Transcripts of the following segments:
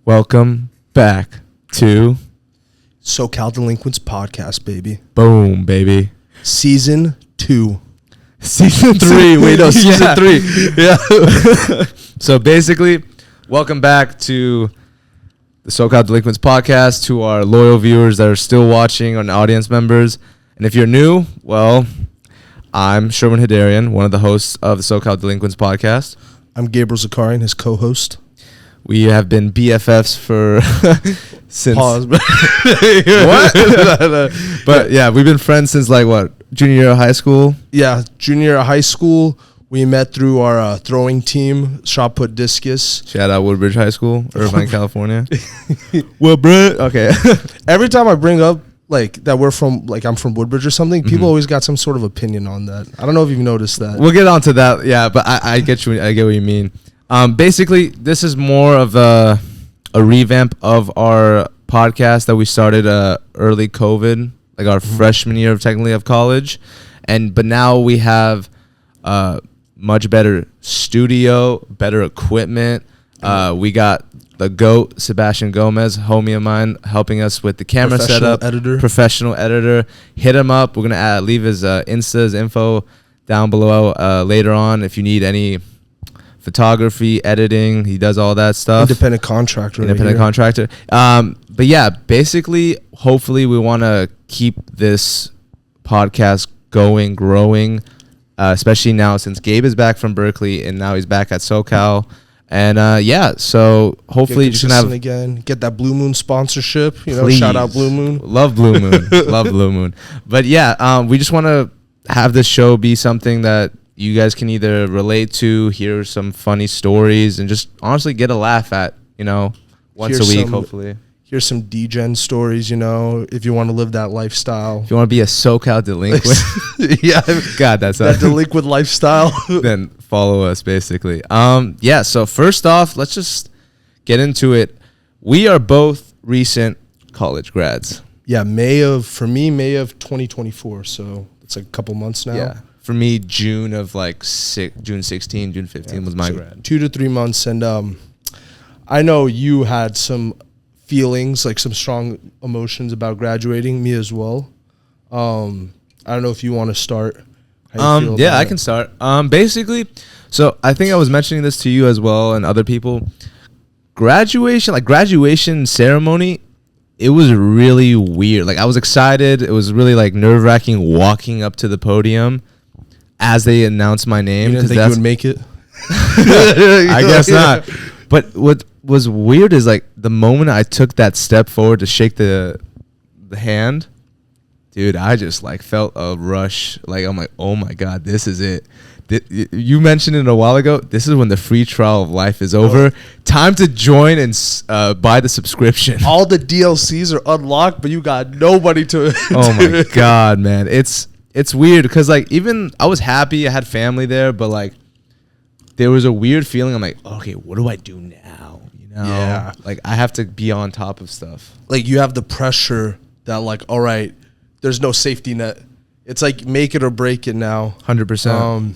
Welcome back to SoCal Delinquents Podcast, baby. Boom, baby. Season 2. Season 3. Wait, no, Season 3. Yeah. So basically, welcome back to the SoCal Delinquents Podcast, to our loyal viewers that are still watching and audience members. And if you're new, well, I'm Sherwin Heidarian, one of the hosts of the SoCal Delinquents Podcast. I'm Gabriel Zakaryan, his co-host. We have been BFFs for since... Pause. What? But yeah, we've been friends since junior year of high school? Yeah, junior year of high school. We met through our throwing team, shot put discus. Shout out Woodbridge High School, Irvine, California. Well, bro. Okay. Every time I bring up that I'm from Woodbridge or something, people always got some sort of opinion on that. I don't know if you've noticed that. We'll get onto that. Yeah, but I get you. I get what you mean. Basically, this is more of a revamp of our podcast that we started early COVID, like our freshman year of college, but now we have much better studio, better equipment. We got the GOAT, Sebastian Gomez, homie of mine, helping us with the camera setup. Professional editor. Hit him up. We're gonna leave his Insta's info down below later on if you need any photography, editing. He does all that stuff. Independent contractor. But yeah, basically, hopefully we want to keep this podcast growing, especially now since Gabe is back from Berkeley and now he's back at SoCal. And so hopefully you're just gonna have again, get that Blue Moon sponsorship. Please. Shout out Blue Moon. Love Blue Moon. Love Blue Moon. But yeah, we just want to have this show be something that you guys can either relate to, hear some funny stories, and just honestly get a laugh at, once a week, hopefully. Here's some D-Gen stories, if you want to live that lifestyle. If you want to be a SoCal delinquent. Yeah. God, that's that delinquent lifestyle. Then follow us, basically. So first off, let's just get into it. We are both recent college grads. Yeah, May of 2024, so it's like a couple months now. Yeah. For me, June 16, June 15 was my grad. 2 to 3 months, and I know you had some feelings, like some strong emotions about graduating. Me as well. I don't know if you want to start. I can start. Basically, so I think I was mentioning this to you as well and other people. Graduation ceremony, it was really weird. I was excited. It was really nerve-wracking walking up to the podium as they announced my name. You didn't think you would make it? I guess not. But what was weird is the moment I took that step forward to shake the hand, dude, I just felt a rush. I'm like, oh my God, this is it. You mentioned it a while ago. This is when the free trial of life is over. Time to join and buy the subscription. All the DLCs are unlocked, but you got nobody to. Oh my God, man. It's weird because even I was happy. I had family there, but there was a weird feeling. I'm like, okay, what do I do now? Yeah. I have to be on top of stuff. You have the pressure that all right, there's no safety net. It's make it or break it now. 100%.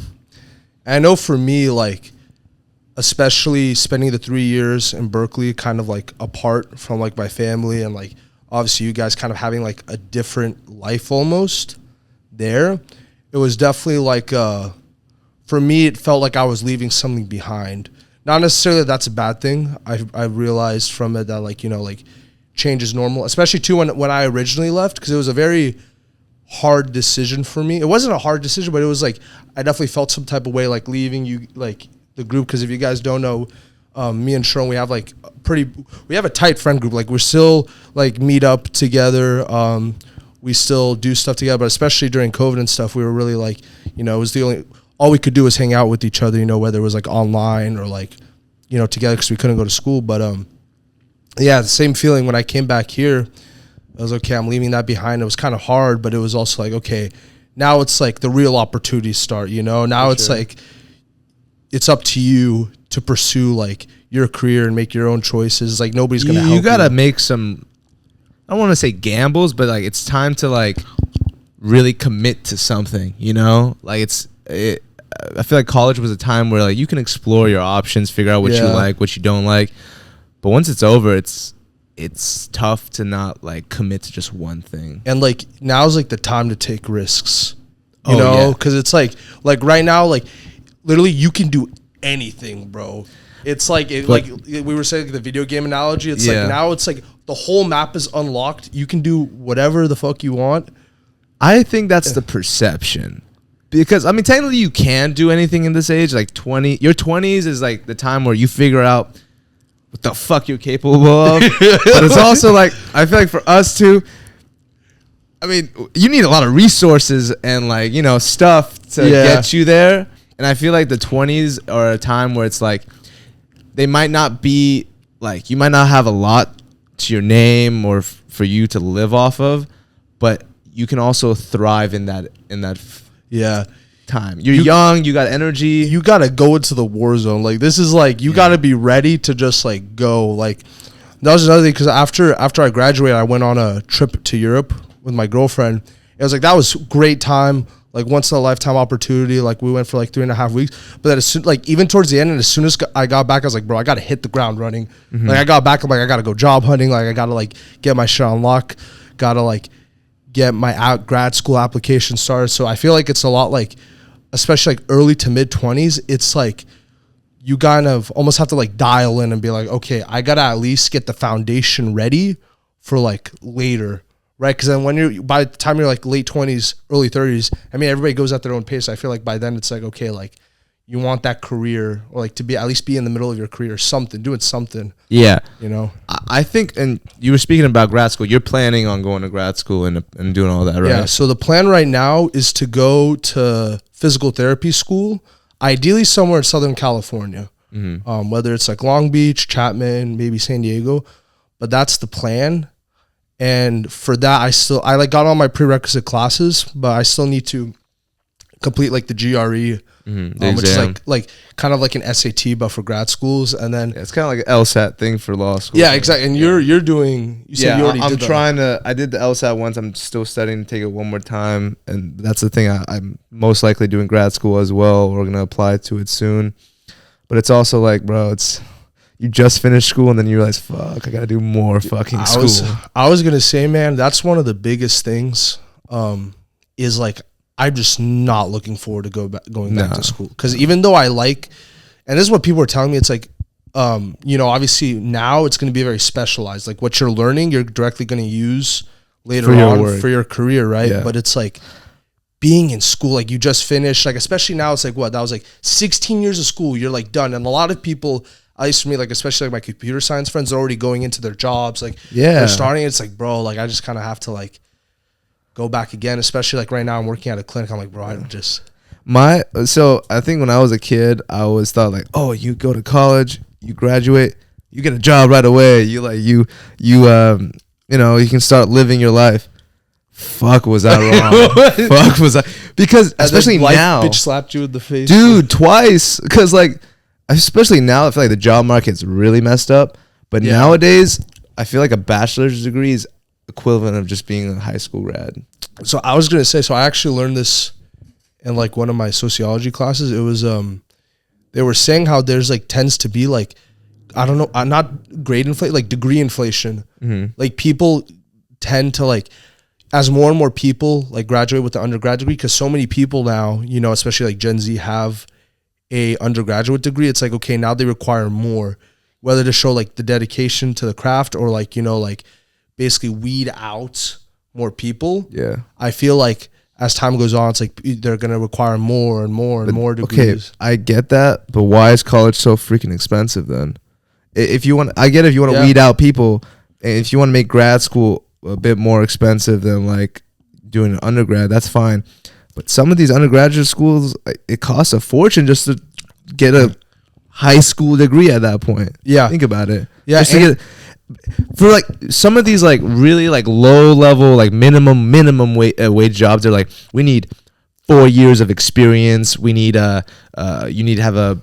I know for me, especially spending the 3 years in Berkeley, kind of apart from my family, and obviously you guys kind of having a different life almost there. It was definitely for me, it felt like I was leaving something behind. Not necessarily that's a bad thing. I realized from it that change is normal, especially too when I originally left, because it was a very hard decision for me. It wasn't a hard decision, but it was I definitely felt some type of way leaving you the group, because if you guys don't know, me and Sherwin, we have we have a tight friend group. We're still meet up together. We still do stuff together, but especially during COVID and stuff, we were really it was all we could do was hang out with each other, whether it was online or together, because we couldn't go to school. But the same feeling when I came back here. I was okay, I'm leaving that behind. It was kind of hard, but it was also okay, now it's the real opportunities start, now For it's sure. It's up to you to pursue your career and make your own choices. Nobody's gonna help you. You gotta make some, I don't want to say gambles, but it's time to really commit to something, I feel college was a time where you can explore your options, figure out what you like, what you don't like. But once it's over, it's tough to not like commit to just one thing. And like now's like the time to take risks, you know, because it's like right now, like literally you can do anything, bro. It's like like we were saying, like, the video game analogy. It's like now it's like the whole map is unlocked. You can do whatever the fuck you want. I think that's the perception, because I mean technically you can do anything in this age. Like your 20s is like the time where you figure out what the fuck you're capable of. But it's also like, I feel like for us too, I mean, you need a lot of resources and like, you know, stuff to get you there. And I feel like the 20s are a time where it's like, they might not be like, you might not have a lot to your name or for you to live off of, but you can also thrive in that time. You're young, you got energy. You got to go into the war zone. Like this is like, you got to be ready to just like go. Like that was another thing, because after I graduated, I went on a trip to Europe with my girlfriend. It was like, that was a great time. Like once in a lifetime opportunity. Like we went for like 3.5 weeks. But then as soon, like even towards the end, and as soon as I got back, I was like, bro, I got to hit the ground running. Like I got back, I'm like, I got to go job hunting. Like I got to like get my shit on lock. Got to like get my grad school application started. So I feel like it's a lot like, especially like early to mid 20s, it's like you kind of almost have to like dial in and be like, okay, I got to at least get the foundation ready for like later. Right, because then by the time you're like late 20s, early 30s, I mean, everybody goes at their own pace. I feel like by then it's like, okay, like you want that career, or like to be at least be in the middle of your career, doing something. Yeah, you know. I think, and you were speaking about grad school. You're planning on going to grad school and doing all that, right? Yeah. So the plan right now is to go to physical therapy school, ideally somewhere in Southern California, whether it's like Long Beach, Chapman, maybe San Diego, but that's the plan. And for that, I like got all my prerequisite classes, but I still need to complete like the GRE, which is like kind of like an SAT, but for grad schools. And then it's kind of like an LSAT thing for law school. Yeah, exactly. And you're doing. You said you already I'm did trying to. I did the LSAT once. I'm still studying to take it one more time, and that's the thing. I'm most likely doing grad school as well. We're gonna apply to it soon, but it's also like, bro, it's. You just finished school and then you realize, fuck, I got to do more fucking school. I was going to say, man, that's one of the biggest things is like, I'm just not looking forward to going back to school. Because even though I like, and this is what people are telling me, it's like, you know, obviously now it's going to be very specialized. Like what you're learning, you're directly going to use later on for your career, right? Yeah. But it's like being in school, like you just finished, like especially now it's like what? That was like 16 years of school, you're like done. And a lot of people, at least for me, like especially like my computer science friends, are already going into their jobs. Like they're starting. It's like, bro, like I just kind of have to like go back again. Especially like right now, I'm working at a clinic. I'm like, bro, I just So I think when I was a kid, I always thought like, oh, you go to college, you graduate, you get a job right away. You like you know, you can start living your life. Fuck, was I wrong? Fuck, was I? Because especially now, bitch slapped you in the face, dude, twice. Because like. Especially now, I feel like the job market's really messed up. But nowadays, I feel like a bachelor's degree is equivalent of just being a high school grad. So I was going to say, so I actually learned this in like one of my sociology classes. It was, they were saying how there's like tends to be like, I don't know, not grade inflation, like degree inflation. Like people tend to like, as more and more people like graduate with the undergrad degree, because so many people now, you know, especially like Gen Z have a undergraduate degree, it's like, okay, now they require more, whether to show like the dedication to the craft or like, you know, like basically weed out more people. Yeah. I feel like as time goes on, it's like they're going to require more and more and more degrees. Okay, I get that, but why is college so freaking expensive then? If you want, I get it if you want to weed out people, and if you want to make grad school a bit more expensive than like doing an undergrad, that's fine. But some of these undergraduate schools, it costs a fortune just to get a high school degree at that point. Yeah. Think about it. Yeah. Just to get, for like some of these like really like low level, like minimum wage jobs, they're like, we need 4 years of experience. We need you need to have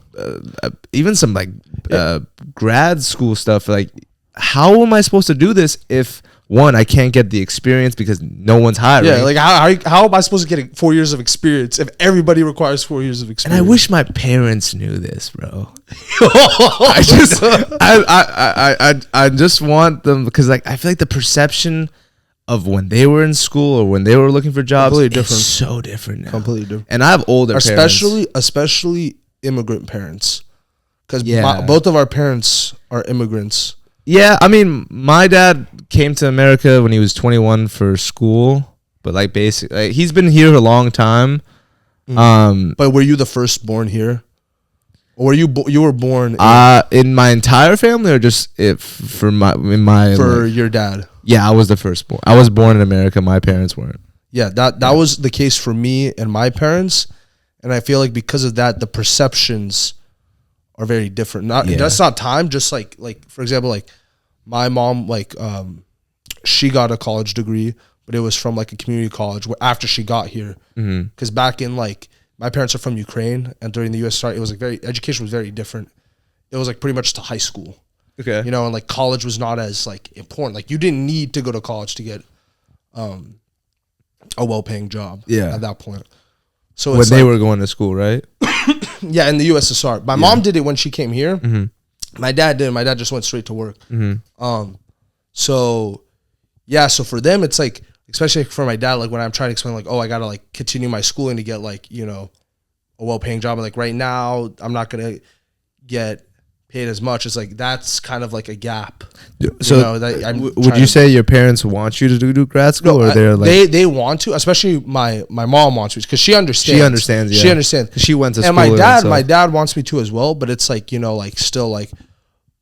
even some like grad school stuff. Like how am I supposed to do this if, one, I can't get the experience because no one's hiring? Yeah, like how am I supposed to get 4 years of experience if everybody requires 4 years of experience? And I wish my parents knew this, bro. I just want them, because like I feel like the perception of when they were in school or when they were looking for jobs is so different now. Completely different. And I have older parents. Especially immigrant parents. Because both of our parents are immigrants. Yeah, I mean, my dad came to America when he was 21 for school, but like basically, like, he's been here a long time. But were you the firstborn here, or were you were born in my entire family, or just for your dad? Yeah, I was the firstborn. I was born in America. My parents weren't. Yeah, that was the case for me and my parents, and I feel like because of that, the perceptions are very different. That's not time. Just like for example, like my mom, like she got a college degree, but it was from like a community college after she got here. Because back in like, my parents are from Ukraine, and during the USSR, it was like education was very different. It was like pretty much to high school. Okay. You know, and like college was not as like important. Like you didn't need to go to college to get a well-paying job. Yeah. At that point. So when they were going to school, right? Yeah, in the USSR. My mom did it when she came here. My dad didn't. My dad just went straight to work. So for them, it's like, especially for my dad, like when I'm trying to explain, like, oh, I gotta like continue my schooling to get like, you know, a well-paying job. And like right now, I'm not gonna get paid as much. It's like that's kind of like a gap. So would you say your parents want you to do grad school, or they're like they want to? Especially my mom wants me because she understands. Yeah. She understands. She went to school. And my dad wants me to as well. But it's like, you know, like still like,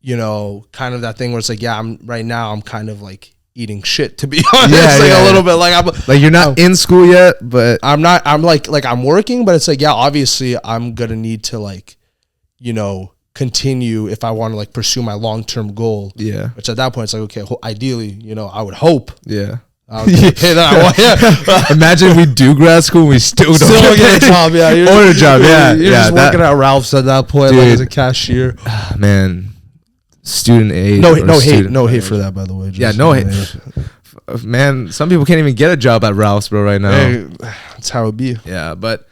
you know, kind of that thing where it's like, yeah, I'm kind of like eating shit, to be honest. A little bit like I'm like, you're not in school yet, but I'm not. I'm like I'm working, but it's like, yeah, obviously I'm gonna need to like, you know, continue if I want to like pursue my long-term goal. Yeah. Which at that point it's like, okay, ideally, you know, I would hope. Yeah. Yeah. Imagine we do grad school and we still don't get a job. Yeah. Or a job. Yeah. You're just working at Ralph's at that point, dude, like as a cashier. Man, student aid. No hate for that, by the way. Just no hate. Man, some people can't even get a job at Ralph's, bro, right now. Hey, that's how it be. Yeah, but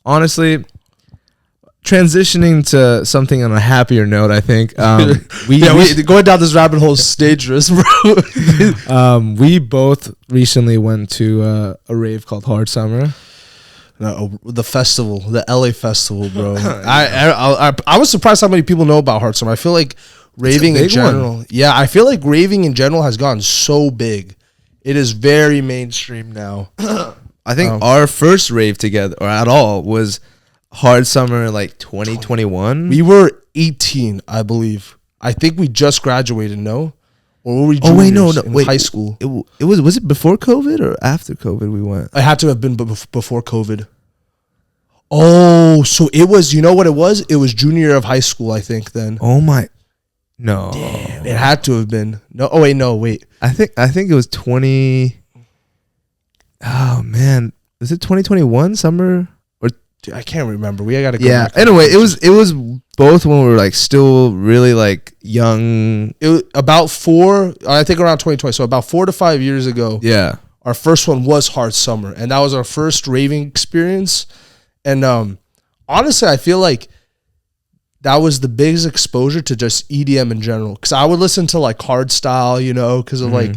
honestly, transitioning to something on a happier note, I think. We going down this rabbit hole is dangerous, bro. We both recently went to a rave called Hard Summer. No, the festival, the LA festival, bro. I was surprised how many people know about Hard Summer. I feel like raving in general. Yeah, I feel like raving in general has gotten so big. It is very mainstream now. I think our first rave together, or at all, was Hard Summer like 2021. We were 18, I believe. I think we just graduated, no? Or were we juniors in high school? Was it before COVID or after COVID we went? It had to have been before COVID. Oh, so it was, you know what it was? It was junior year of high school, I think, then. Oh my, no. Damn, it had to have been. No, wait. I think it was 20. Oh man, was it 2021 summer? Dude, I can't remember. We gotta go. Yeah. Anyway, it was both when we were like still really like young. It was about I think around 2020. So about 4 to 5 years ago. Yeah. Our first one was Hard Summer, and that was our first raving experience. And honestly, I feel like that was the biggest exposure to just EDM in general. Because I would listen to like hardstyle, you know, because of like,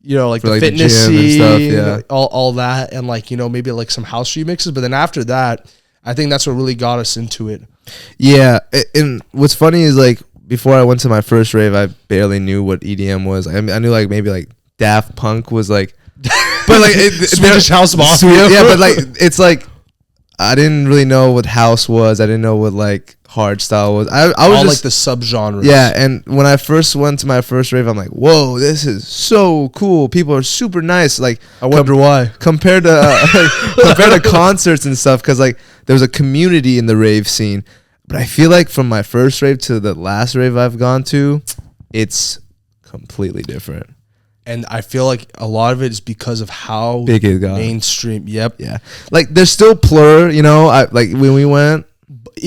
you know, like the fitness scene, and stuff, all that, and like, you know, maybe like some house remixes. But then after that, I think that's what really got us into it. Yeah, and what's funny is like before I went to my first rave, I barely knew what EDM was. I knew like maybe like Daft Punk was like, but like Swedish House Mafia. Yeah, but like it's like I didn't really know what house was. I didn't know what like hard style was. I was all just like the subgenres. Yeah, and when I first went to my first rave, I'm like, whoa, this is so cool. People are super nice. Like, I wonder why compared to concerts and stuff, because like there was a community in the rave scene. But I feel like from my first rave to the last rave I've gone to, it's completely different. And I feel like a lot of it is because of how big it got. Mainstream. Yep. Yeah. Like there's still Plur, you know, like when we went.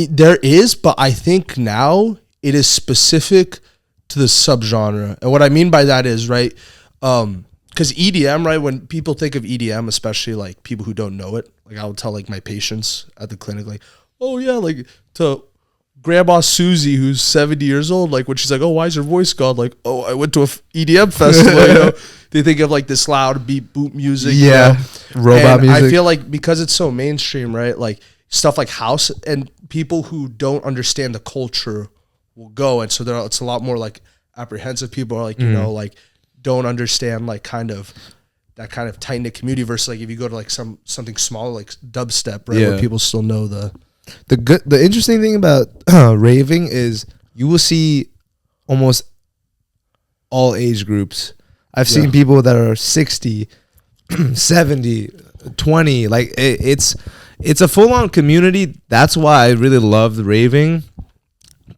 There is, but I think now it is specific to the subgenre. And what I mean by that is, right, because EDM, right, when people think of EDM, especially like people who don't know it, like I would tell like my patients at the clinic, like, oh yeah, like to Grandma Susie, who's 70 years old, like when she's like, oh, why is your voice gone? Like, oh, I went to a EDM festival, you know. They think of like this loud beat boot music, yeah, you know? robot music. I feel like because it's so mainstream, right, like stuff like house, and people who don't understand the culture will go, and so it's a lot more like apprehensive. People are like, you know, like don't understand like kind of that kind of tight knit community versus like if you go to like something smaller like dubstep, right, where people still know the interesting thing about raving is you will see almost all age groups. I've seen people that are 60, 70, 20. Like it's a full-on community. That's why I really loved raving.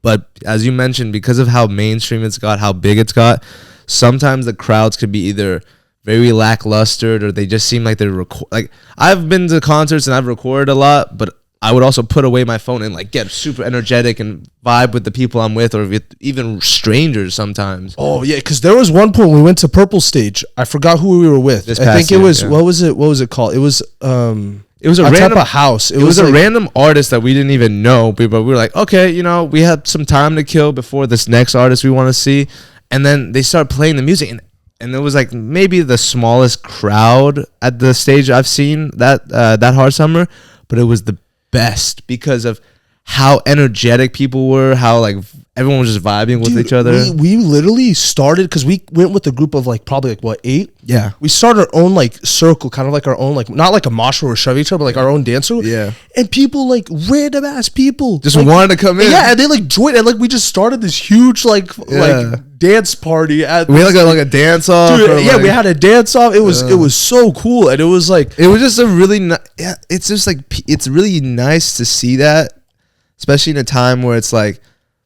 But as you mentioned, because of how mainstream it's got, how big it's got, sometimes the crowds could be either very lackluster or they just seem like they're like I've been to concerts and I've recorded a lot, but I would also put away my phone and like get super energetic and vibe with the people I'm with, or with even strangers sometimes. Oh yeah, because there was one point we went to Purple Stage. I forgot who we were with. I think it was what was it called? It was a random type of house. It was a random artist that we didn't even know, but we were like, okay, you know, we had some time to kill before this next artist we want to see, and then they start playing the music, and it was like maybe the smallest crowd at the stage I've seen that Hard Summer, but it was the best because of how energetic people were, how like everyone was just vibing with each other. We literally started because we went with a group of like probably like 8. Yeah, we started our own like circle, kind of like our own like not like a mosh where we shove each other, but like our own dance circle. Yeah, and people like random ass people just like, wanted to come in. Yeah, and they like joined, and like we just started this huge like dance party at. We had like a dance off. We had a dance off. It was so cool, and it was just a really it's just like it's really nice to see that, especially in a time where it's like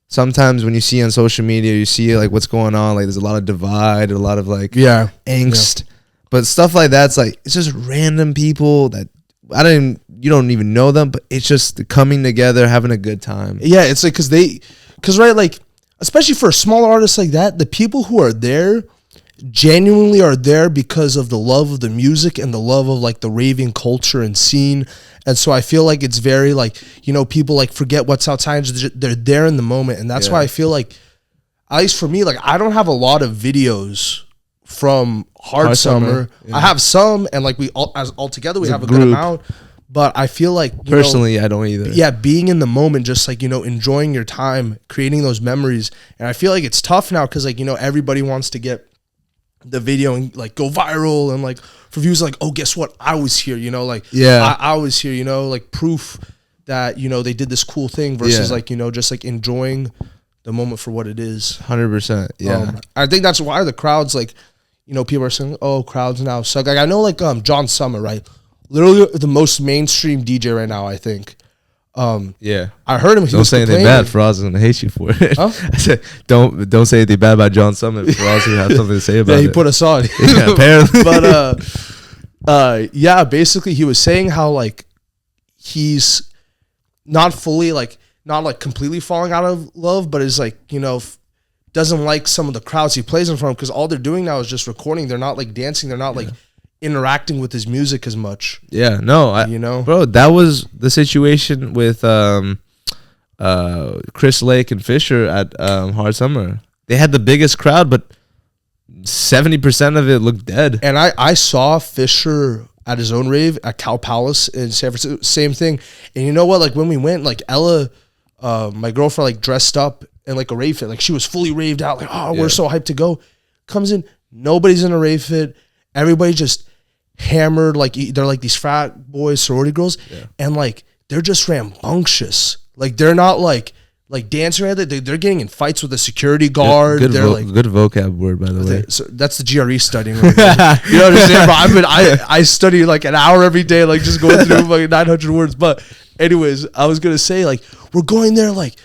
sometimes when you see on social media, you see like what's going on, like there's a lot of divide, a lot of like angst, but stuff like that's like it's just random people that you don't even know them, but it's just coming together, having a good time. Yeah, it's like because right, like especially for a smaller artist like that, the people who are there genuinely are there because of the love of the music and the love of like the raving culture and scene. And so I feel like it's very like, you know, people like forget what's outside. They're there in the moment. And that's why I feel like, at least for me, like I don't have a lot of videos from Hard Summer. Yeah. I have some, and like all together we have a good amount. But I feel like personally, I don't either. Yeah, being in the moment, just like, you know, enjoying your time, creating those memories. And I feel like it's tough now because like, you know, everybody wants to get the video and like go viral and like for views like, oh, guess what? I was here, you know, like I was here, you know, like proof that, you know, they did this cool thing versus like, you know, just like enjoying the moment for what it is. 100%. Yeah. I think that's why the crowds like, you know, people are saying, oh, crowds now suck. Like I know like John Summer, right? Literally the most mainstream DJ right now, I think. I heard him. Don't say anything bad. Faraz is gonna hate you for it. Huh? I said, don't say anything bad about John Summit. Faraz will have something to say about it. Yeah, he put us on. Yeah, apparently. But basically he was saying how like he's not fully like not like completely falling out of love, but is like, you know, doesn't like some of the crowds he plays in front of because all they're doing now is just recording. They're not like dancing. They're not like interacting with his music as much. Yeah, no, you know, bro, that was the situation with Chris Lake and Fisher at Hard Summer. They had the biggest crowd, but 70% of it looked dead. And I saw Fisher at his own rave at Cow Palace in San Francisco, same thing. And you know what, like when we went, like Ella, my girlfriend, like dressed up in like a rave fit, like she was fully raved out, like, oh, we're so hyped to go. Comes in, nobody's in a rave fit. Everybody just hammered, like they're like these frat boys, sorority girls, and like they're just rambunctious. Like they're not like dancing around. They're getting in fights with a security guard. Good good vocab word, by the way. So that's the GRE studying. Right there. You know what I'm saying, bro? I study like an hour every day, like just going through like 900 words. But anyways, I was gonna say like we're going there like.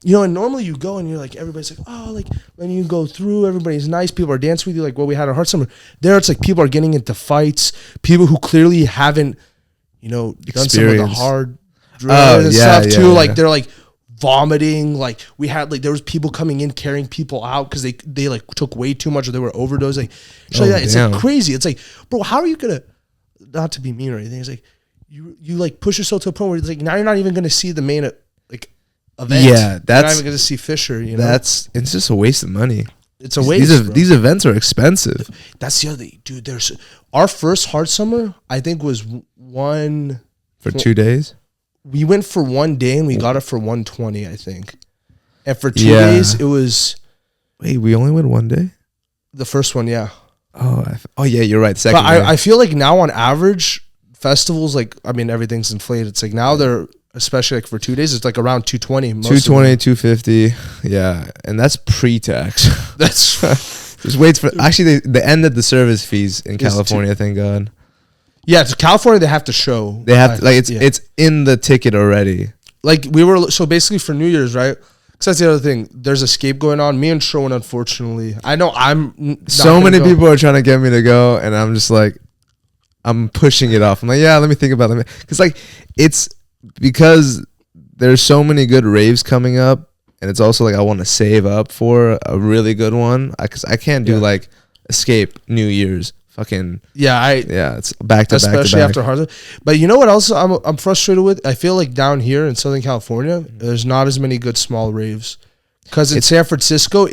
You know, and normally you go and you're like, everybody's like, oh, like when you go through, everybody's nice, people are dancing with you, like what we had at Hard Summer. There, it's like people are getting into fights, people who clearly haven't, you know, done some of the hard drugs and stuff too. Like they're like vomiting. Like we had like there was people coming in carrying people out because they like took way too much or they were overdosing. So yeah, it's like crazy. It's like, bro, how are you gonna, not to be mean or anything, it's like you like push yourself to a point where it's like now you're not even gonna see the main like event. Yeah, that's you're not even gonna see Fisher. You know, it's just a waste of money. It's a waste. These events are expensive. That's the other thing, dude. There's our first Hard Summer, I think, was one for 2 days. We went for 1 day and we got it for $120, I think. And for 2 days, it was. Wait, we only went 1 day? The first one, yeah. Oh yeah, you're right. Second. But I feel like now on average, festivals, like, I mean, everything's inflated. It's like now they're, especially like for 2 days, it's like around 220. 220, 250. Yeah. And that's pre-tax. That's just wait for, actually they ended the service fees in California, thank God. Yeah, to California, they have to show. They have to, like, it's in the ticket already. Like we were, so basically for New Year's, right? Because that's the other thing. There's escape going on. Me and Sherwin, unfortunately, I know I'm. So many people are trying to get me to go, and I'm just like, I'm pushing it off. I'm like, yeah, let me think about it. Because like, it's because there's so many good raves coming up, and it's also like I want to save up for a really good one. Because I can't do like escape New Year's. Fucking it's back to back, especially after Hard. But you know what else I'm frustrated with? I feel like down here in Southern California, there's not as many good small raves. Because in San Francisco,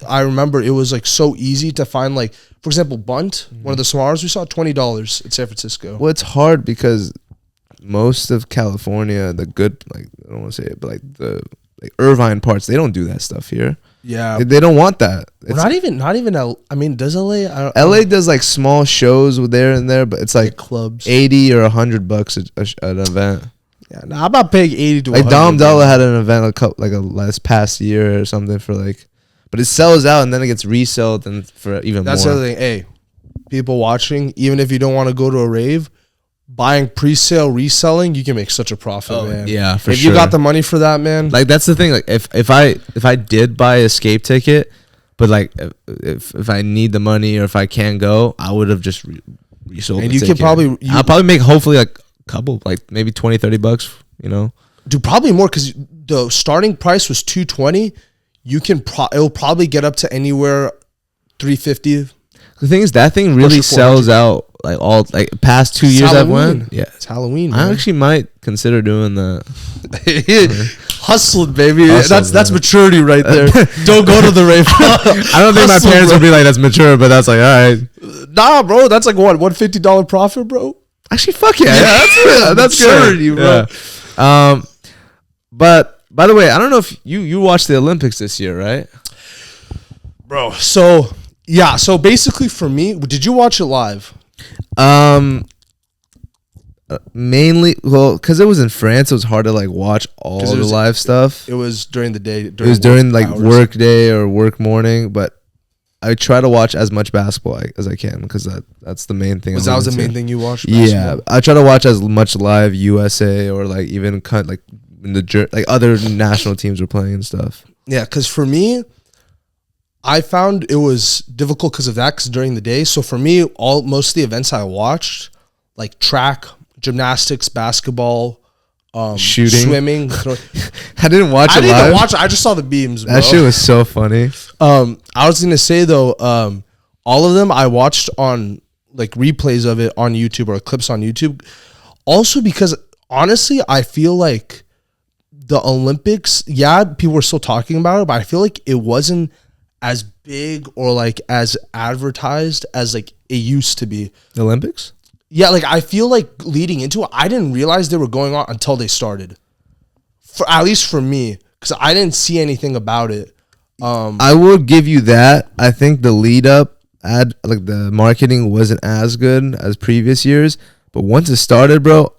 I remember it was like so easy to find, like, for example, Bunt, one of the smallest we saw, $20 in San Francisco. Well, it's hard because most of California, the good, like, I don't want to say it, but like the like Irvine parts, they don't do that stuff here. Yeah, they don't want that. Well, not even. I mean, does LA? LA does like small shows with there and there, but it's like clubs, $80 or $100 an event. Yeah, nah, I'm not paying 80 to. Like Dom Della had an event a last past year or something for like, but it sells out and then it gets resold and for even more. That's the other thing. Hey, people watching, even if you don't want to go to a rave, buying pre-sale, reselling, you can make such a profit, man. Yeah, for if sure. you got the money for that, man. Like that's the thing. Like if I did buy a escape ticket, but like if I need the money or if I can't go, I would have just resold. And the you ticket. can probably I'll probably make hopefully like a couple, like maybe $20-$30. You know, dude, probably more because the starting price was $220. You can it'll probably get up to anywhere $350. The thing is, that thing really sells out. Like all like past 2 years I've went. Yeah, it's Halloween. I actually might consider doing that. Hustling, baby. That's maturity right there. Don't go to the rave. I don't think my parents would be like, that's mature, but that's like, all right. Nah, bro, that's like what, $150 profit, bro. Actually, fuck yeah, that's maturity, bro. Yeah. But by the way, I don't know if you watched the Olympics this year, right, bro? So yeah, so basically for me, did you watch it live? Mainly, well, because it was in France, it was hard to like watch all the live stuff. It was during the day. It was during like work day or work morning, but I try to watch as much basketball as I can because that's the main thing. That was the main thing you watched? Yeah, I try to watch as much live USA or like even like in like other national teams were playing and stuff. Yeah, because for me, I found it was difficult because of that, because during the day. So for me, most of the events I watched, like track, gymnastics, basketball, shooting, swimming. I didn't watch it live. I didn't even watch it. I just saw the beams, bro. That shit was so funny. I was gonna say though, all of them I watched on like replays of it on YouTube or clips on YouTube. Also because honestly, I feel like the Olympics, yeah, people were still talking about it, but I feel like it wasn't as big or like as advertised as like it used to be. The Olympics? Yeah, like I feel like leading into it, I didn't realize they were going on until they started. At least for me, because I didn't see anything about it. I will give you that. I think the lead up, like the marketing wasn't as good as previous years, but once it started, bro,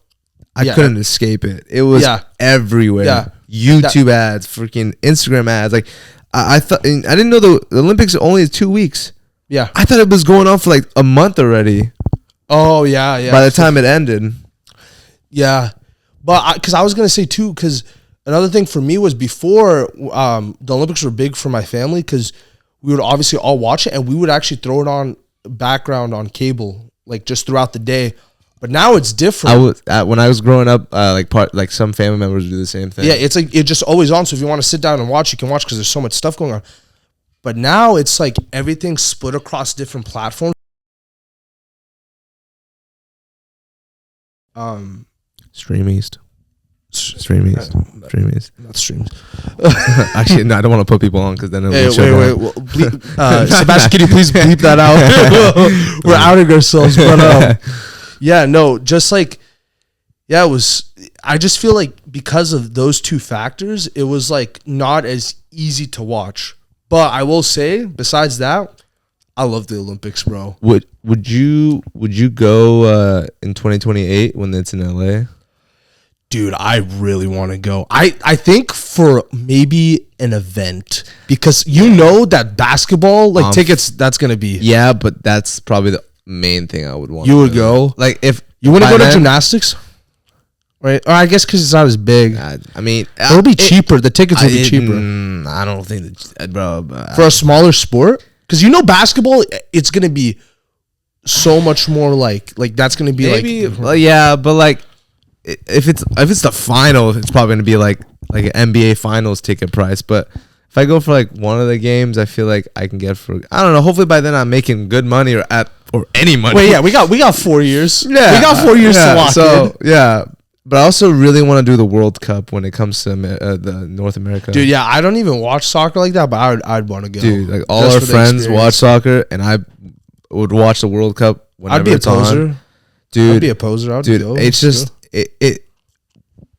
I couldn't escape it. It was everywhere. Yeah. YouTube ads, freaking Instagram ads. Like I thought, I didn't know the Olympics only is 2 weeks. Yeah, I thought it was going on for like a month already. Oh yeah. By the time it ended. Yeah, but because I was gonna say too, because another thing for me was before the Olympics were big for my family, because we would obviously all watch it and we would actually throw it on background on cable, like just throughout the day. But now it's different. When I was growing up, like some family members do the same thing. Yeah, it's like it's just always on. So if you want to sit down and watch, you can watch because there's so much stuff going on. But now it's like everything's split across different platforms. Stream East. Not streams. Actually, no, I don't want to put people on because then it'll wait. Well, Sebastian, can you please bleep that out? We're outing ourselves, but yeah, no, just like, yeah, it was. I just feel like because of those two factors, it was like not as easy to watch. But I will say, besides that, I love the Olympics, bro. Would you go in 2028 when it's in LA? Dude, I really want to go. I think for maybe an event because you know that basketball tickets that's gonna be. Yeah, but that's probably the main thing I would want. You would go like if you want to go to gymnastics, right? Or I guess because it's not as big. I mean, it'll be cheaper. The tickets will be cheaper. I don't think that, bro. For a smaller sport, because you know basketball, it's gonna be so much more like that's gonna be maybe, yeah, but like. If it's the final, it's probably gonna be like an NBA finals ticket price. But if I go for like one of the games, I feel like I can get for I don't know. Hopefully by then I'm making good money or any money. Wait, yeah, we got 4 years. Yeah, we got 4 years to lock in. Yeah, but I also really want to do the World Cup when it comes to the North America. Dude, yeah, I don't even watch soccer like that, but I'd want to go. Dude, like all our friends watch soccer, and I would watch the World Cup whenever it's on. I'd be a poser. Dude, I'd be a poser. I'd dude, go. It's just. It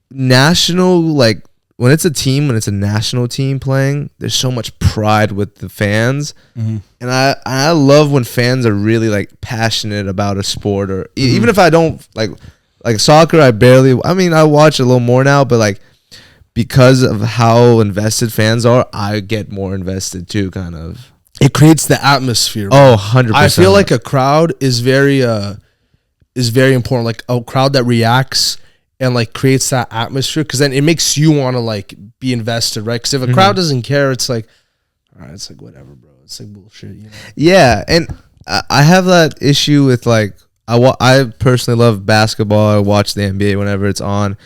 national, like when it's a national team playing, there's so much pride with the fans, and I love when fans are really like passionate about a sport or even if I don't like soccer, I watch a little more now, but like because of how invested fans are, I get more invested too. Kind of, it creates the atmosphere. Oh, 100%. I feel like a crowd is very important. Like a crowd that reacts and like creates that atmosphere, because then it makes you want to like be invested, right? Because if a crowd doesn't care, it's like, all right, it's like whatever, bro. It's like bullshit, you know? Yeah, and I have that issue with like I personally love basketball. I watch the NBA whenever it's on,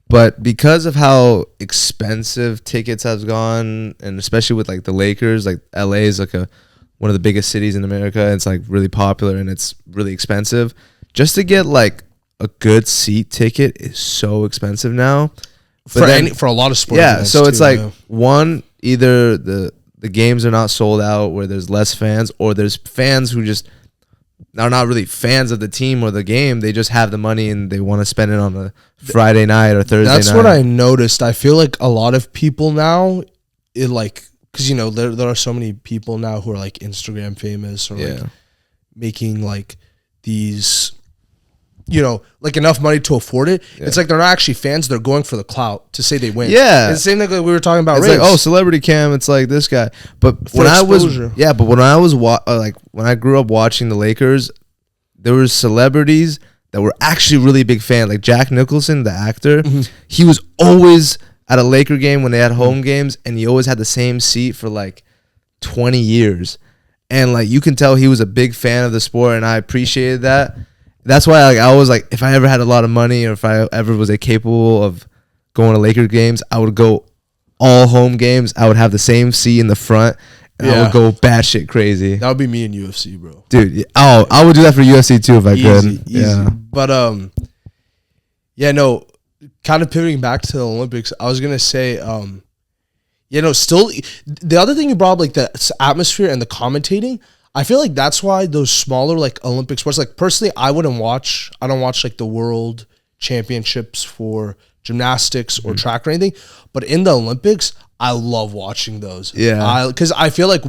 but because of how expensive tickets have gone, and especially with like the Lakers, like LA is like one of the biggest cities in America. It's like really popular and it's really expensive. Just to get like a good seat ticket is so expensive now. But for a lot of sports. Yeah, so it's like one, either the games are not sold out where there's less fans, or there's fans who just are not really fans of the team or the game. They just have the money and they want to spend it on a Friday night or Thursday night. That's what I noticed. I feel like a lot of people now, because you know there are so many people now who are like Instagram famous or like making like these, you know, like enough money to afford it. Yeah. It's like they're not actually fans. They're going for the clout to say they win. Yeah. It's the same thing like we were talking about. It's like, oh, celebrity cam. It's like this guy. But when I grew up watching the Lakers, there was celebrities that were actually really big fans. Like Jack Nicholson, the actor, he was always at a Laker game when they had home games, and he always had the same seat for like 20 years. And like you can tell he was a big fan of the sport, and I appreciated that. That's why I was like, if I ever had a lot of money or if I ever was capable of going to Laker games, I would go all home games. I would have the same seat in the front, and I would go batshit crazy. That would be me in UFC, bro. Dude, I would do that for UFC too if I could. Easy. Yeah. But kind of pivoting back to the Olympics, I was gonna say, still the other thing you brought up, like the atmosphere and the commentating. I feel like that's why those smaller like Olympic sports, like personally, I don't watch like the world championships for gymnastics or track or anything, but in the Olympics, I love watching those. Yeah. Because I feel like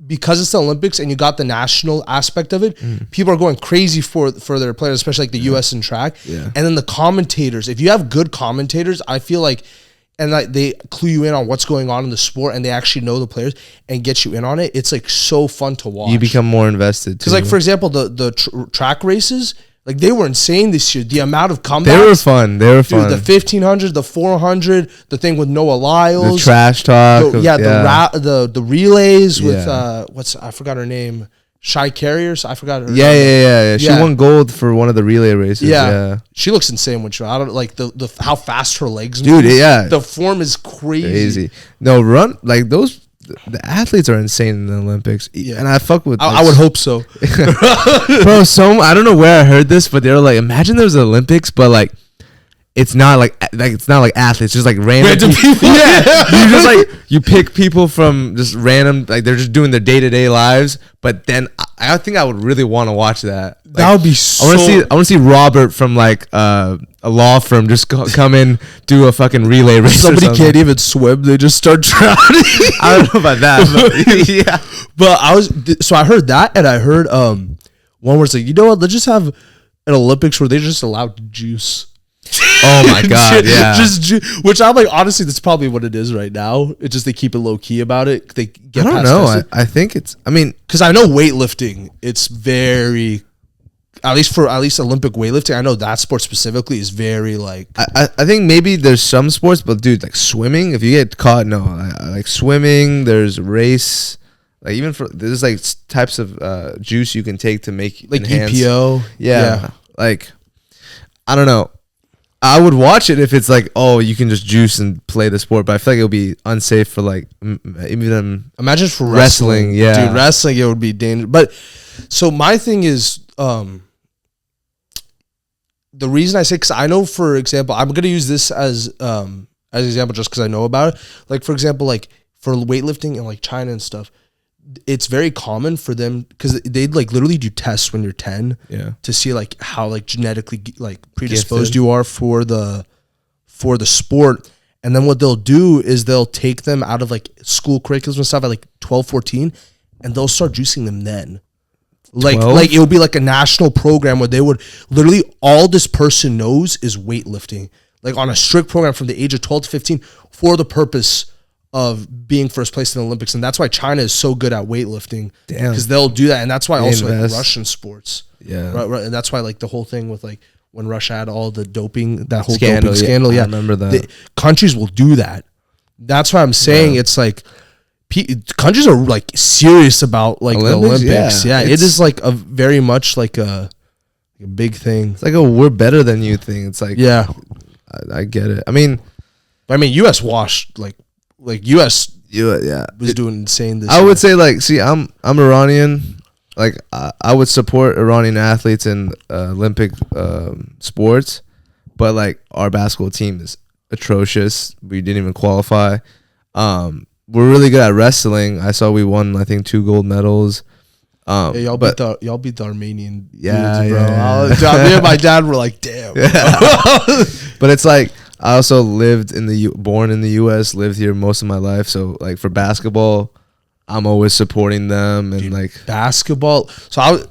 because it's the Olympics and you got the national aspect of it, people are going crazy for their players, especially like the US in track. Yeah. And then the commentators, if you have good commentators, I feel like, and like they clue you in on what's going on in the sport, and they actually know the players and get you in on it. It's like so fun to watch. You become more invested too. Because like for example, the track races, like they were insane this year. The amount of comebacks. They were fun. The 1500, the 400, the thing with Noah Lyles, the trash talk. The relays with I forgot her name. Shy Carriers. I forgot her. Yeah. She won gold for one of the relay races. Yeah. She looks insane when she. I don't like the how fast her legs move. Dude, yeah. The form is crazy. No, run like those. The athletes are insane in the Olympics. Yeah. And I fuck with. I would hope so, bro. I don't know where I heard this, but they were like, imagine there's the Olympics, but like. It's not like it's not like athletes, just like random people. Yeah, you just like you pick people from just random, like they're just doing their day-to-day lives. But then I think I would really want to watch that. Like, that would be so. I want to see Robert from like a law firm just come in, do a fucking relay race. Somebody can't even swim; they just start drowning. I don't know about that, but yeah. But I heard that, and I heard one where it's like, you know what? Let's just have an Olympics where they just allow juice. Oh my god, yeah. Which I'm like, honestly, that's probably what it is right now. It's just they keep it low key about it. They get. I don't know. I think it's. I mean, because I know weightlifting, it's very, at least Olympic weightlifting. I know that sport specifically is very like. I think maybe there's some sports, but dude, like swimming, if you get caught, no, like swimming. There's race. Like even for there's like types of juice you can take to make like enhance. EPO. Yeah. Like I don't know. I would watch it if it's like, oh, you can just juice and play the sport, but I feel like it would be unsafe for like even imagine for wrestling. Yeah, dude, wrestling it would be dangerous. But so my thing is, the reason I say, because I know, for example, I'm gonna use this as example just because I know about it. Like for example, like for weightlifting in like China and stuff, it's very common for them because they'd like literally do tests when you're 10 to see like how like genetically like predisposed you are for the sport. And then what they'll do is they'll take them out of like school curriculums and stuff at like 12, 14, and they'll start juicing them then. Like it would be like a national program where they would literally, all this person knows is weightlifting, like on a strict program from the age of 12 to 15 for the purpose of being first place in the Olympics. And that's why China is so good at weightlifting, because they'll do that. And that's why also like Russian sports. Yeah. Right. And that's why like the whole thing with like when Russia had all the doping, that whole doping scandal. Yeah. I remember that. Countries will do that. That's why I'm saying it's like countries are like serious about like the Olympics. Yeah. It is like a very much like a big thing. It's like a we're better than you thing. It's like, yeah, I get it. I mean, US washed like US was doing insane. I would say like, see, I'm Iranian. Like I would support Iranian athletes in Olympic sports, but like our basketball team is atrocious. We didn't even qualify. We're really good at wrestling. I saw we won, I think, 2 gold medals. Y'all beat the Armenian dudes, bro. Me and my dad were like, damn. But it's like, I also lived born in the U.S., lived here most of my life. So like for basketball, I'm always supporting them. And like basketball. So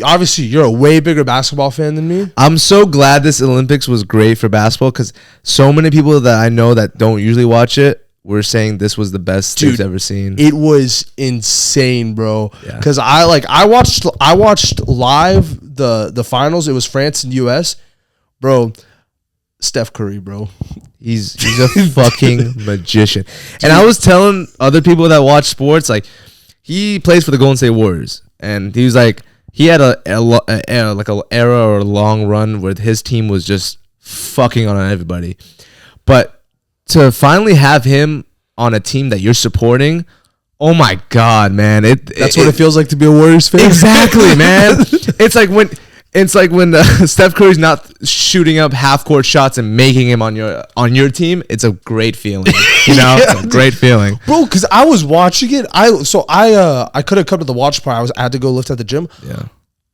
obviously you're a way bigger basketball fan than me. I'm so glad this Olympics was great for basketball, because so many people that I know that don't usually watch it were saying this was the best they've ever seen. It was insane, bro. Because I watched live the finals. It was France and US, bro. Steph Curry, bro. He's a fucking magician. And I was telling other people that watch sports, like, he plays for the Golden State Warriors, and he was like, he had an era or a long run where his team was just fucking on everybody. But to finally have him on a team that you're supporting, oh my God, man. That's what it feels like to be a Warriors fan. Exactly, man. It's like when Steph Curry's not shooting up half-court shots and making him on your team. It's a great feeling, you know. It's a great feeling, bro. Because I was watching it. I couldn't come to the watch part. I had to go lift at the gym. Yeah.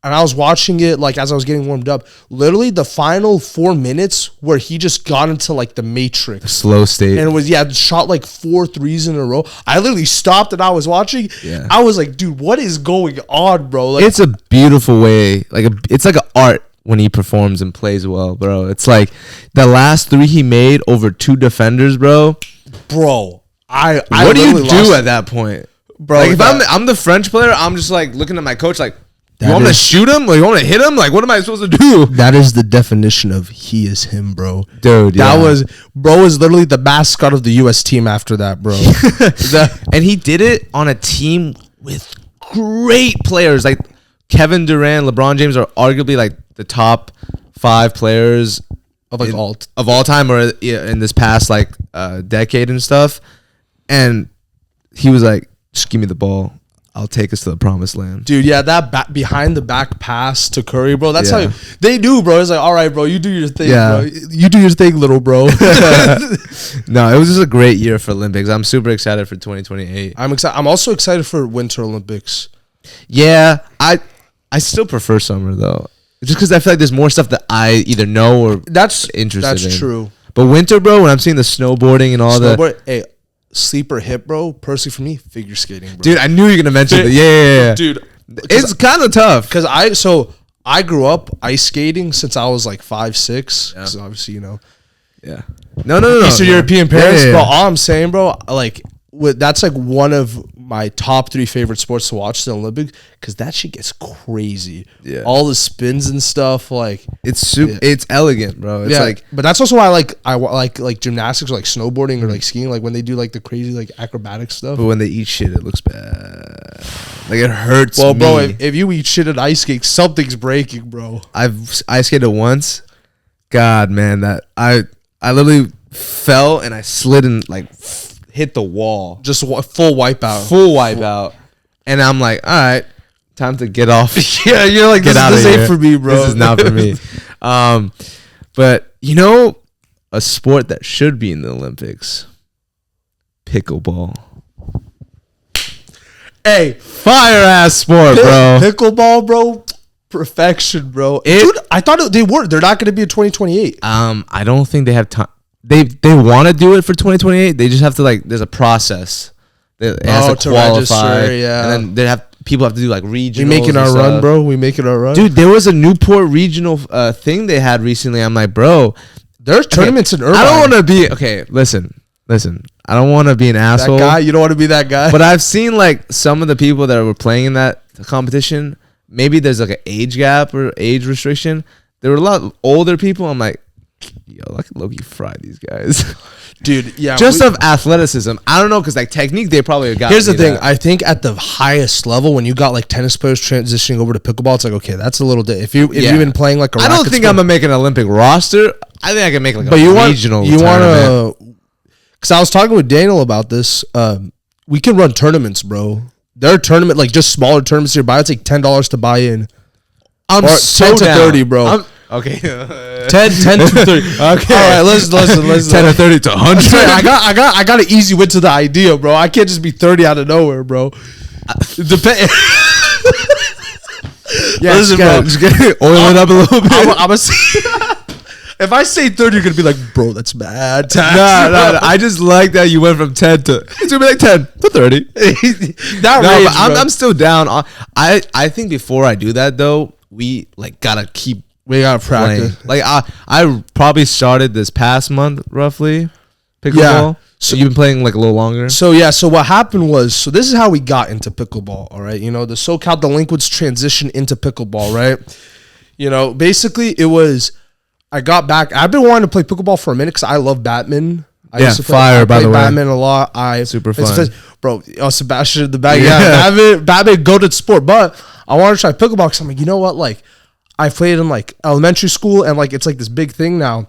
And I was watching it like as I was getting warmed up. Literally the final 4 minutes where he just got into like the Matrix, slow state, and it was shot like 4 threes in a row. I literally stopped and I was watching. Yeah. I was like, dude, what is going on, bro? Like, it's a beautiful way. It's like an art when he performs and plays well, bro. It's like the last 3 he made over 2 defenders, bro. Bro, what do you do at that point, bro? Like if I'm the French player, I'm just like looking at my coach like, you want me to shoot him? Like, you want me to hit him? Like, what am I supposed to do? That is the definition of he is him, bro. Dude, that was literally the mascot of the U.S. team after that, bro. And he did it on a team with great players. Like Kevin Durant, LeBron James are arguably like the top 5 players of like of all time, or in this past like decade and stuff. And he was like, "Just give me the ball. I'll take us to the promised land." Dude, yeah, that behind the back pass to Curry, bro. That's how they do, bro. It's like, all right, bro, you do your thing, bro. You do your thing, little bro. No, it was just a great year for Olympics. I'm super excited for 2028. I'm excited. I'm also excited for Winter Olympics. Yeah, I still prefer summer though, just because I feel like there's more stuff that I either know or that's interested in. That's true. But winter, bro, when I'm seeing the snowboarding and all that. Hey, sleeper hip, bro. Personally, for me, figure skating, bro. Dude, I knew you were gonna mention that. Yeah. Dude, it's kind of tough. Because I grew up ice skating since I was like 5'6". Because obviously, you know. Yeah. No. Eastern European parents. Yeah. But all I'm saying, bro, like that's like one of my top 3 favorite sports to watch, the Olympics, because that shit gets crazy. Yeah. All the spins and stuff, like it's it's elegant, bro. It's like, but that's also why I like gymnastics or like snowboarding or like skiing, like when they do like the crazy like acrobatic stuff. But when they eat shit, it looks bad. Like it hurts. Well, me. bro, if you eat shit at ice skate, something's breaking, bro. I've ice skated once. God, man, that I literally fell and I slid and like hit the wall. Just full wipeout. Full wipeout. And I'm like, all right, time to get off. Yeah, you're like, this ain't for me, bro. This is not for me. But you know, a sport that should be in the Olympics, pickleball. Hey, fire ass sport, bro. Pickleball, bro. Perfection, bro. Dude, I thought they were. They're not going to be in 2028. I don't think they have time. They want to do it for 2028. They just have to like. There's a process. It has to qualify, register, yeah. And then people have to do like regionals. We making our run, bro. We making our run, dude. There was a Newport regional thing they had recently. I'm like, bro, there's tournaments in Irvine. I don't want to be Listen. I don't want to be an asshole. That guy, you don't want to be that guy. But I've seen like some of the people that were playing in that competition. Maybe there's like an age gap or age restriction. There were a lot of older people. I'm like, yo, I could low-key fry these guys. Dude, yeah. Just of athleticism. I don't know, because like technique, they probably got. Here's the thing. That. I think at the highest level, when you got like tennis players transitioning over to pickleball, it's like, okay, that's a little If you've been playing like a I don't think sport, I'm going to make an Olympic roster. I think I can make like a regional you want to. Because I was talking with Daniel about this. We can run tournaments, bro. There are tournament, like just smaller tournaments here. It's like $10 to buy in. I'm so 10 to 30, bro. Okay. 10 to 30. Okay. All right, listen. 10 to 30 to 100. I got an easy win to the idea, bro. I can't just be 30 out of nowhere, bro. Yeah, listen, bro. Just get oil it up a little bit. I'm a If I say 30, you're going to be like, bro, that's bad. No. I just like that you went from 10 to... It's going to be like 10 to 30. I'm still down. I think before I do that, though, we like got to keep... We got to practice. Like, I probably started this past month, roughly, pickleball. Yeah. So you've been playing like a little longer? So what happened was... So this is how we got into pickleball, all right? You know, the SoCal Delinquents transition into pickleball, right? You know, basically, it was... I got back. I've been wanting to play pickleball for a minute because I love badminton. I used to play badminton a lot. Super fun. Bro, Sebastian in the back. Yeah, badminton, go-to sport. But I want to try pickleball because I'm like, you know what? Like, I played in like elementary school and like it's like this big thing now.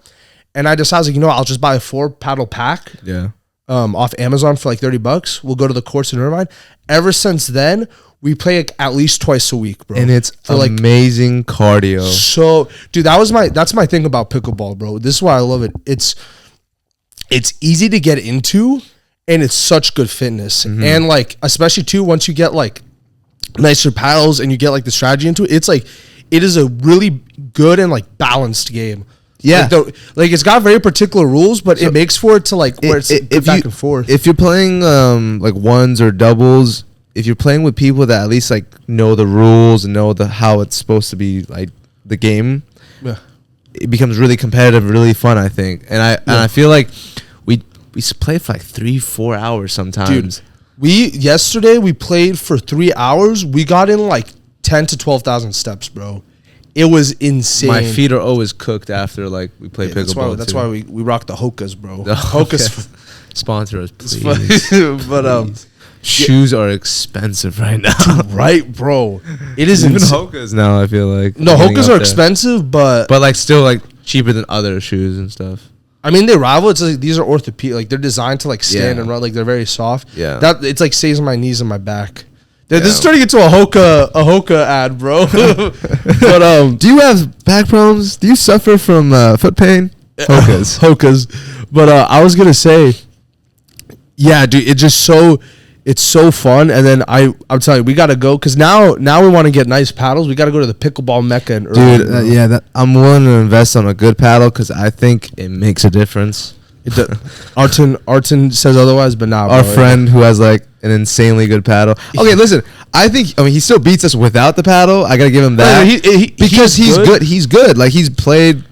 And I decided, like, you know what? I'll just buy a 4-paddle pack. Yeah. Off Amazon for like $30. We'll go to the courts in Irvine. Ever since then, we play like at least twice a week, bro. And it's amazing cardio. So, dude, that's my thing about pickleball, bro. This is why I love it. It's easy to get into, and it's such good fitness. Mm-hmm. And like, especially too, once you get like nicer paddles and you get like the strategy into it, it's like it is a really good and like balanced game. Yeah, like it's got very particular rules, but it makes for it to like where it's back and forth. If you're playing like ones or doubles, if you're playing with people that at least like know the rules and know how it's supposed to be, like the game, it becomes really competitive, really fun, I think. And I feel like we play for like 3-4 hours sometimes. Dude, yesterday we played for 3 hours. We got in like 10 to 12,000 steps, bro. It was insane. My feet are always cooked after like we play pickleball. That's why we rock the Hokas, bro. The Hokas sponsor us, please. But please. shoes are expensive right now. Right, bro. It is Even Hoka's now, I feel like. No, Hoka's are expensive, but like still like cheaper than other shoes and stuff. I mean, they rival. It's like these are orthopedic. Like they're designed to like stand and run. Like they're very soft. Yeah. That it's like saves my knees and my back. This is turning into a Hoka ad, bro. But do you have back problems? Do you suffer from foot pain? Hoka's. But I was gonna say, yeah, dude, it's so fun. And then I'm telling you, we gotta go because now we want to get nice paddles. We gotta go to the pickleball mecca in Irvine. Dude, I'm willing to invest on a good paddle because I think it makes a difference. Arton says otherwise, but now our friend who has like an insanely good paddle. Okay, listen, I mean he still beats us without the paddle. I gotta give him that because he's good. He's good. Like he's played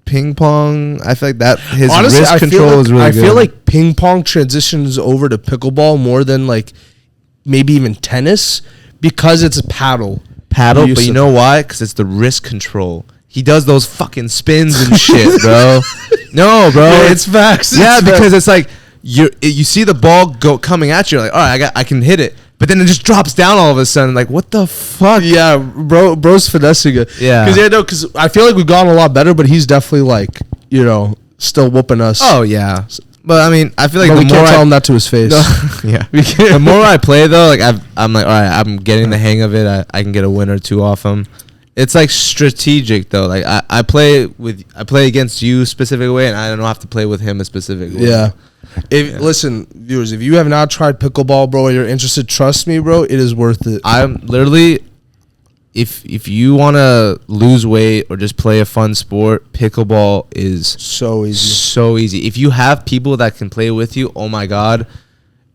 ping pong. I feel like that his wrist control is really good. I feel like ping pong transitions over to pickleball more than like maybe even tennis because it's a paddle. But you know why? Because it's the wrist control. He does those fucking spins and shit, bro. No, bro, yeah, it's facts. Yeah, because it's like you see the ball coming at you. You're like, all right, I can hit it. But then it just drops down all of a sudden. Like, what the fuck? Yeah, bro's finessing it. Yeah. Because I feel like we've gotten a lot better, but he's definitely like, still whooping us. Oh, yeah. But, I mean, I feel like we can't tell him that to his face. No, yeah. The more I play, though, like, I'm like, all right, I'm getting the hang of it. I can get a win or two off him. It's, like, strategic, though. Like, I play against you a specific way, and I don't have to play with him a specific way. Yeah. Listen, viewers, if you have not tried pickleball, bro, and you're interested, trust me, bro, it is worth it. I'm literally, if you want to lose weight or just play a fun sport, pickleball is so easy. So easy. If you have people that can play with you, oh my God.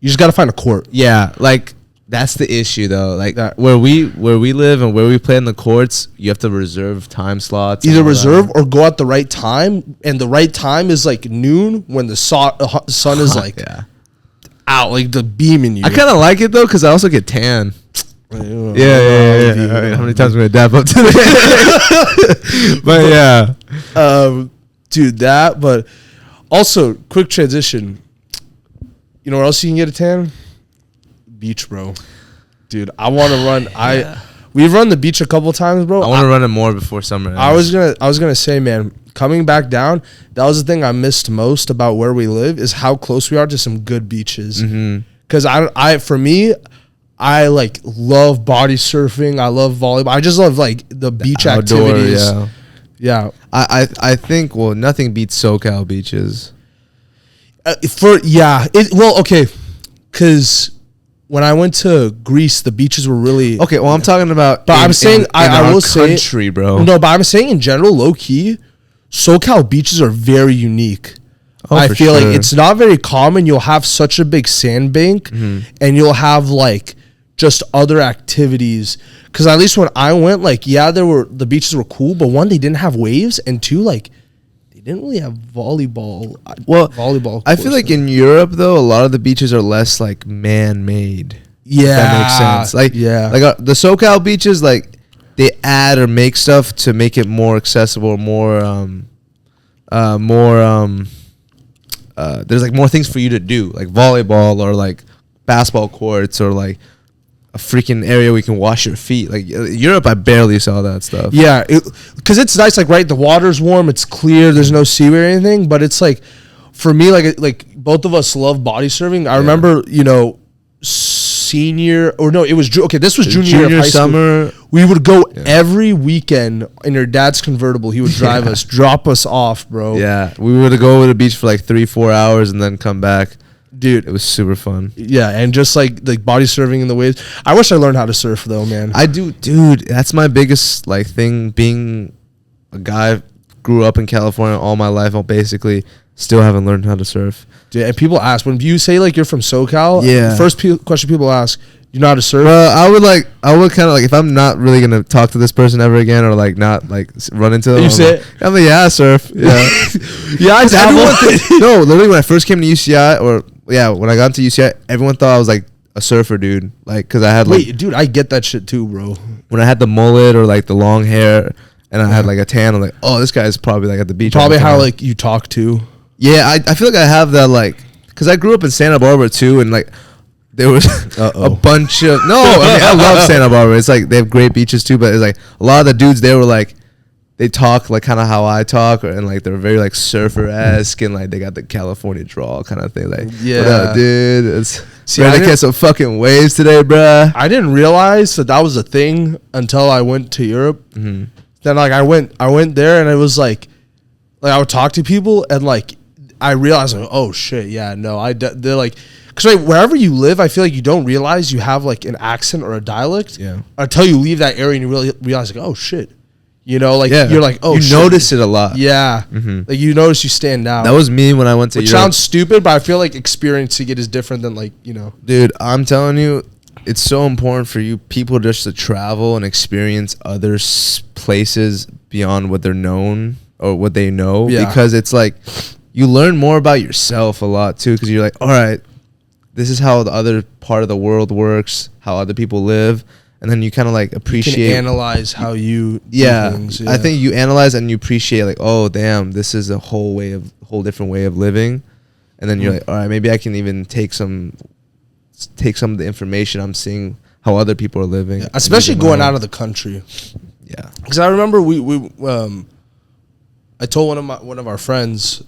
You just got to find a court. Yeah, like, that's the issue, though. Like, where we live and where we play in the courts, you have to reserve time slots. Either reserve or go at the right time, and the right time is like noon when the sun is like out, like the beaming you. I kind of like it though because I also get tan. Yeah. How many times am I gonna dab up today? But yeah, dude, that. But also, quick transition. You know where else you can get a tan? Beach, bro. Dude, I want to run. We've run the beach a couple times, bro. I want to run it more before summer ends. I was gonna say, man, coming back down, that was the thing I missed most about where we live is how close we are to some good beaches. Because for me, I like love body surfing. I love volleyball. I just love like the beach activities. Yeah. I think nothing beats SoCal beaches. Okay, because when I went to Greece, the beaches were really okay. Well, I'm talking about, but I'm saying I will say country, bro. No, but I'm saying in general, low key, SoCal beaches are very unique. I feel like it's not very common. You'll have such a big sandbank, and you'll have like just other activities. Because at least when I went, like, the beaches were cool, but one, they didn't have waves, and two, like, they didn't really have volleyball. Volleyball. I feel like in Europe though, a lot of the beaches are less like man-made. Yeah, if that makes sense. Like the SoCal beaches, like they add or make stuff to make it more accessible, there's like more things for you to do, like volleyball or like basketball courts or like a freaking area where you can wash your feet. Like Europe, I barely saw that stuff. Yeah, because it's nice. Like, right, the water's warm, it's clear, there's no seaweed or anything. But it's like, for me, like both of us love body surfing. I remember, senior or no, it was this was junior year of high summer. School. We would go every weekend in your dad's convertible. He would drive us, drop us off, bro. Yeah, we would go to the beach for like 3-4 hours and then come back. Dude, it was super fun. Yeah, and just like body surfing in the waves. I wish I learned how to surf though, man. I do, dude. That's my biggest like thing. Being a guy, grew up in California all my life. I basically still haven't learned how to surf. Dude, and people ask when you say like you're from SoCal. Yeah. The first question people ask, you know how to surf? I would kind of like, if I'm not really gonna talk to this person ever again or like not like run into them. You say, I'm like, yeah, I surf. Yeah. Yeah, I dabble. No, literally when I first came to UCI when I got into UCI, everyone thought I was like a surfer dude. Like, cause I had dude, I get that shit too, bro. When I had the mullet or like the long hair and I had like a tan, I'm like, oh, this guy's probably like at the beach. Probably how like you talk to. Yeah, I feel like I have that, like, because I grew up in Santa Barbara too, and like there was a bunch of I love Santa Barbara. It's like they have great beaches too, but it's like a lot of the dudes there were like they talk like kind of how I talk, and like they're very like surfer-esque, and like they got the California drawl kind of thing. Like, what up, dude? It's ready to catch some fucking waves today, bruh. I didn't realize that was a thing until I went to Europe. Mm-hmm. Then like I went there, and it was like I would talk to people, and like I realized like, oh shit, yeah, no, they're like. Because like, wherever you live, I feel like you don't realize you have like an accent or a dialect until you leave that area and you really realize like, oh shit, you know, like you're like, oh, you notice it a lot. Yeah, like you notice you stand out. That was me when I went to Europe. Sounds stupid, but I feel like experiencing it is different than like, you know. Dude, I'm telling you, it's so important for you people just to travel and experience other places beyond what they're known or what they know, because it's like you learn more about yourself a lot too, because you're like, all right, this is how the other part of the world works, how other people live, and then you kind of like appreciate. You can analyze how you do things. I think you analyze and you appreciate like, oh damn, this is a whole different way of living, and then you're like, all right, maybe I can even take some of the information I'm seeing how other people are living, especially going out of the country. Yeah, because I remember I told one of our friends,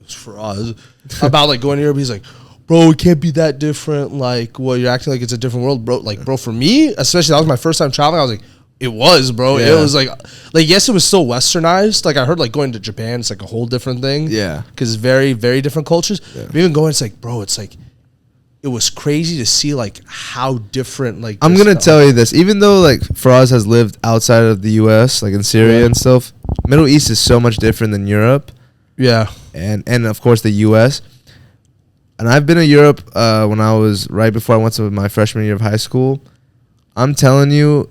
for us, about like going to Europe. He's like, bro, it can't be that different. Like, well, you're acting like it's a different world, bro. Like, bro, for me, especially, that was my first time traveling. I was like, it was, bro. Yeah. It was like, yes, it was still westernized. Like, I heard, like, going to Japan, it's like a whole different thing. Yeah. Because it's very, very different cultures. Yeah. But even going, it's like, bro, it's like, it was crazy to see, like, how different, like, I'm going to tell you this. Even though, like, Faraz has lived outside of the U.S., like, in Syria and stuff, Middle East is so much different than Europe. Yeah. And of course, the U.S., and I've been to Europe when I was right before I went to my freshman year of high school. I'm telling you,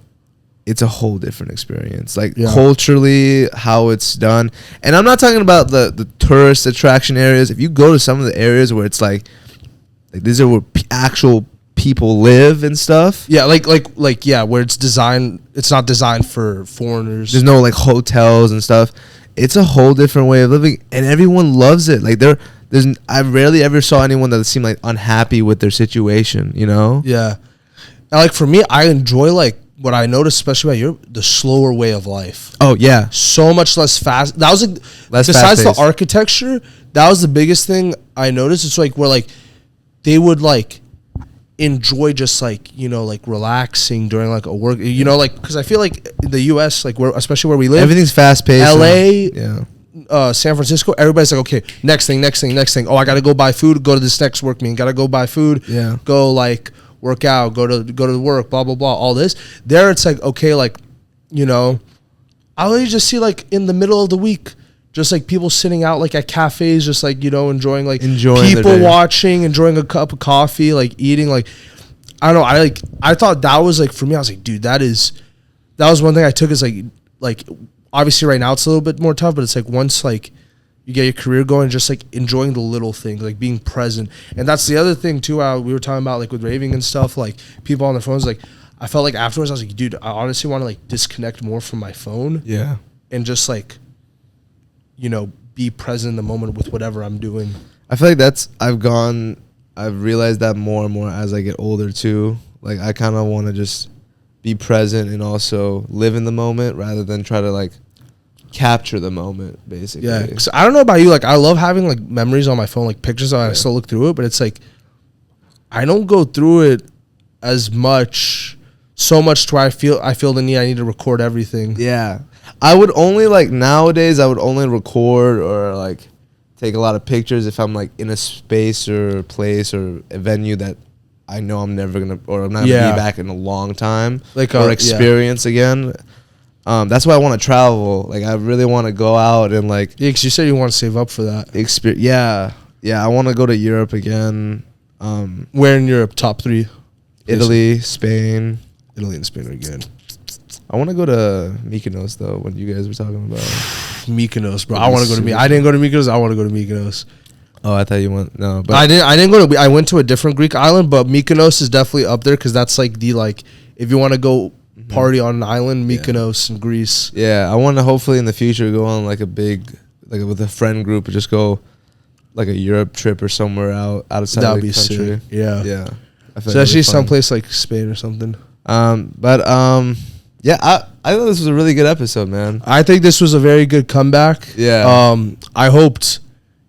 it's a whole different experience. Like culturally, how it's done. And I'm not talking about the tourist attraction areas. If you go to some of the areas where it's like these are where actual people live and stuff. Yeah, like where it's designed. It's not designed for foreigners. There's no like hotels and stuff. It's a whole different way of living, and everyone loves it. Like I rarely ever saw anyone that seemed like unhappy with their situation, you know? Yeah. And like for me, I enjoy like what I noticed, especially about Europe, the slower way of life. Oh yeah. So much less fast. That was like, besides the architecture, that was the biggest thing I noticed. It's like where like they would like enjoy just like, you know, like relaxing during like a work, you know, like, cause I feel like in the US, like where, especially where we live, everything's fast paced. LA, San Francisco, everybody's like, okay, next thing. Oh, I gotta go buy food. Go to this next work meeting. Gotta go buy food. Yeah. Go like work out. Go to work. Blah blah blah. All this. There, it's like, okay, like, you know, I'll just see like in the middle of the week, just like people sitting out like at cafes, just like, you know, enjoying people watching, enjoying a cup of coffee, like eating. Like, I don't know. I thought that was like for me. I was like, dude, that was one thing I took as like. Obviously, right now it's a little bit more tough, but it's like once like you get your career going, just like enjoying the little things, like being present. And that's the other thing too. We were talking about like with raving and stuff, like people on their phones. Like I felt like afterwards, I was like, dude, I honestly want to like disconnect more from my phone. Yeah. And just like, you know, be present in the moment with whatever I'm doing. I feel like I've realized that more and more as I get older too. Like I kind of want to just be present and also live in the moment rather than try to like capture the moment, basically. Yeah, cause I don't know about you, like I love having like memories on my phone, like pictures. I still look through it, but it's like I don't go through it as much, so much to where I feel the need. I need to record everything. Yeah, I would only like nowadays. I would only record or like take a lot of pictures if I'm like in a space or place or a venue that I know I'm never gonna, or I'm not gonna be back in a long time, like or experience again. That's why I want to travel. Like I really want to go out and like. Yeah, because you said you want to save up for that. Yeah. I want to go to Europe again. Where in Europe? Top 3? Italy, Spain. Italy and Spain are good. I want to go to Mykonos though. When you guys were talking about Mykonos, bro. I want to go to. I didn't go to Mykonos. I want to go to Mykonos. Oh, I thought you went. No, but I didn't go to. I went to a different Greek island, but Mykonos is definitely up there because that's like the like if you want to go party on an island, Mykonos in Greece. Yeah, I want to hopefully in the future go on like a big like with a friend group and just go like a Europe trip or somewhere outside of the country. Sick. Yeah. I feel Especially someplace like Spain or something. Yeah, I thought this was a really good episode, man. I think this was a very good comeback. Yeah. I hoped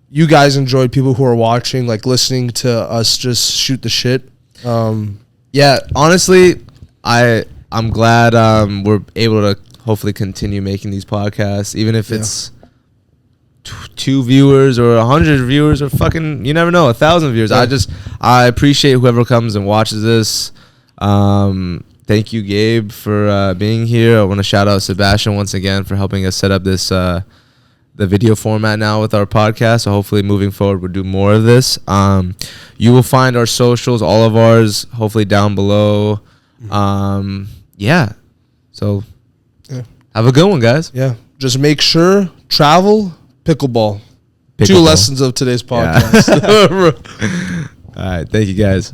you guys enjoyed, people who are watching, like listening to us just shoot the shit. Yeah, honestly, I'm glad we're able to hopefully continue making these podcasts, even if it's 2 viewers or 100 viewers or fucking, you never know, 1,000 viewers. Yeah. I appreciate whoever comes and watches this. Thank you, Gabe, for being here. I want to shout out Sebastian once again for helping us set up this the video format now with our podcast. So hopefully moving forward, we'll do more of this. You will find our socials, all of ours, hopefully down below. Yeah. So have a good one, guys. Yeah. Just make sure, travel, pickleball. 2 lessons of today's podcast. All right. Thank you, guys.